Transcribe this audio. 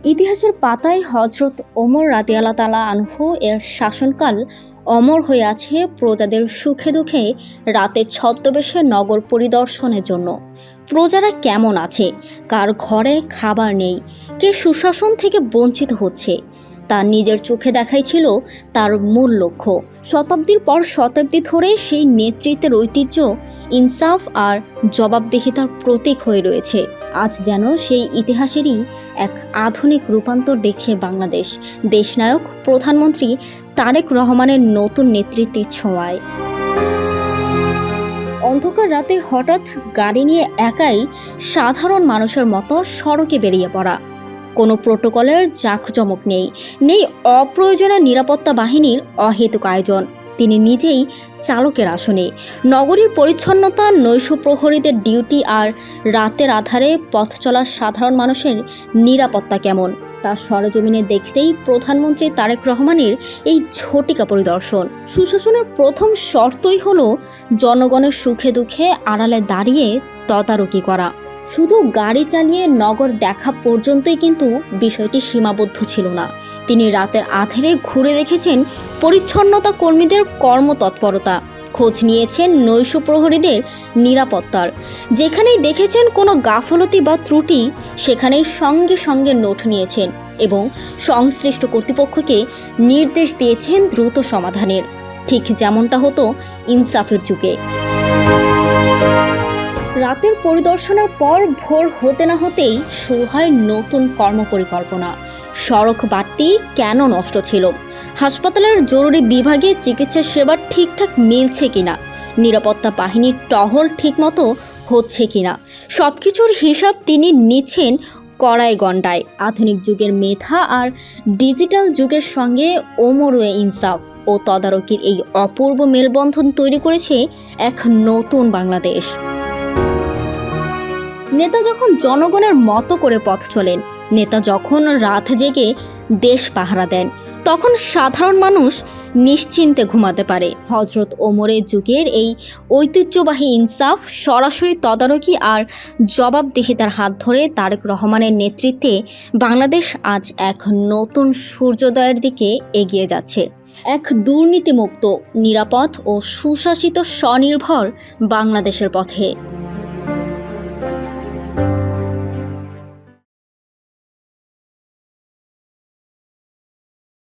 ইতিহাসের পাতায় হযরত ওমর রাদিয়াল্লাহু তাআলা আনহু এর শাসনকাল অমর হয়ে আছে প্রজাদের সুখে দুঃখে রাতের ছদ্মবেশে নগর পরিদর্শনের জন্য। প্রজারা কেমন আছে, কার ঘরে খাবার নেই, কে সুশাসন থেকে বঞ্চিত হচ্ছে, তা নিজের চোখে দেখাই ছিল তার মূল লক্ষ্য। শতাব্দীর পর শতাব্দী ধরে সেই নেতৃত্বের ঐতিহ্য, ইনসাফ আর জবাবদিহিতার প্রতীক হয়ে রয়েছে। আজ যেন সেই ইতিহাসেরই এক আধুনিক রূপান্তর দেখছে বাংলাদেশ, দেশনায়ক প্রধানমন্ত্রী তারেক রহমানের নতুন নেতৃত্বের ছোঁয়ায়। অন্ধকার রাতে হঠাৎ গাড়ি নিয়ে একাই সাধারণ মানুষের মতো সড়কে বেরিয়ে পড়া। কোনো প্রোটোকলের জাঁকজমক নেই, নেই অপ্রয়োজনীয় নিরাপত্তা বাহিনীর অহেতুক আয়োজন। তিনি নিজেই চালকের আসনে। নগরীর পরিচ্ছন্নতা, নৈশ প্রহরীদের ডিউটি আর রাতের আধারে পথ চলা সাধারণ মানুষের নিরাপত্তা কেমন তা সরেজমিনে দেখতেই প্রধানমন্ত্রী তারেক রহমানের এই ঝটিকা পরিদর্শন। সুশাসনের প্রথম শর্তই হলো জনগণের সুখে দুঃখে আড়ালে দাঁড়িয়ে তদারকি করা। শুধু গাড়ি চালিয়ে নগর দেখা পর্যন্তই কিন্তু বিষয়টি সীমাবদ্ধ ছিল না। তিনি রাতের আঁধারে ঘুরে দেখেছেন পরিচ্ছন্নতা কর্মীদের কর্মতৎপরতা, খোঁজ নিয়েছেন নৈশ প্রহরীদের নিরাপত্তার। যেখানেই দেখেছেন কোনো গাফলতি বা ত্রুটি, সেখানেই সঙ্গে সঙ্গে নোট নিয়েছেন এবং সংশ্লিষ্ট কর্তৃপক্ষকে নির্দেশ দিয়েছেন দ্রুত সমাধানের, ঠিক যেমনটা হতো ইনসাফের যুগে। রাতের পরিদর্শনের পর ভোর হতে না হতেই শুরু হয় নতুন কর্মপরিকল্পনা। সড়ক বাতি কেন নষ্ট ছিল, হাসপাতালের জরুরি বিভাগে চিকিৎসা সেবা ঠিকঠাক মিলছে কিনা, নিরাপত্তা বাহিনীর টহল ঠিকমতো হচ্ছে কিনা, সবকিছুর হিসাব তিনি নিচ্ছেন কড়াই গণ্ডায়। আধুনিক যুগের মেধা আর ডিজিটাল যুগের সঙ্গে ওমরে ইনসাফ ও তদারকির এই অপূর্ব মেলবন্ধন তৈরি করেছে এক নতুন বাংলাদেশ। নেতা যখন জনগণের মতো করে পথ চলেন, নেতা যখন রাত জেগে দেশ পাহারা দেন, তখন সাধারণ মানুষ নিশ্চিন্তে ঘুমাতে পারে। হযরত ওমরের যুগের এই ঐতিহ্যবাহী ইনসাফ, সরাসরি তদারকি আর জবাবদিহিতার হাত ধরে তারেক রহমানের নেতৃত্বে বাংলাদেশ আজ এক নতুন সূর্যোদয়ের দিকে এগিয়ে যাচ্ছে। এক দুর্নীতিমুক্ত, নিরাপদ ও সুশাসিত স্বনির্ভর বাংলাদেশের পথে।